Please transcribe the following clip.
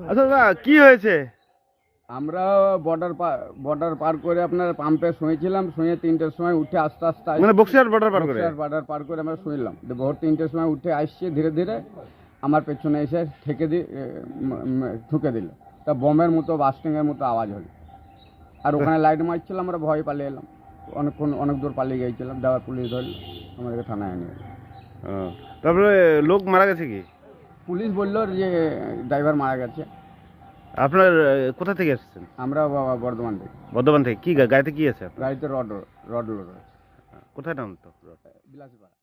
আচ্ছা দাদা কি হয়েছে? আমরা বর্ডার পার করে আপনার পাম্পে শুয়েছিলাম, শুয়ে 3টের সময় উঠে আস্তে আস্তে মানে বক্সিয়ার বর্ডার পার করে? বর্ডার পার করে আমরা শুনলাম, ভোর 3টের সময় উঠে আসছে ধীরে ধীরে, আমার পেছনে এসে ঠুকে দিল। তা বোমের মতো বাস্টিংয়ের মতো আওয়াজ হলো, আর ওখানে লাইট মারছিল, আমরা ভয় পালিয়ে এলাম। অনেক দূর পালিয়ে গিয়েছিলাম, দেওয়ার পুলিশ ধরল, আমাদেরকে থানায় নিয়ে এলো। তারপরে লোক মারা গেছে কি? পুলিশ বললো যে ড্রাইভার মারা গেছে। আপনার কোথা থেকে এসেছেন? আমরা বর্ধমান থেকে। বর্ধমান থেকে? কি গাড়িতে কি আছে? গাড়িতে রড লোড আছে। কোথায় নাম তো? বিলাসীপাড়া।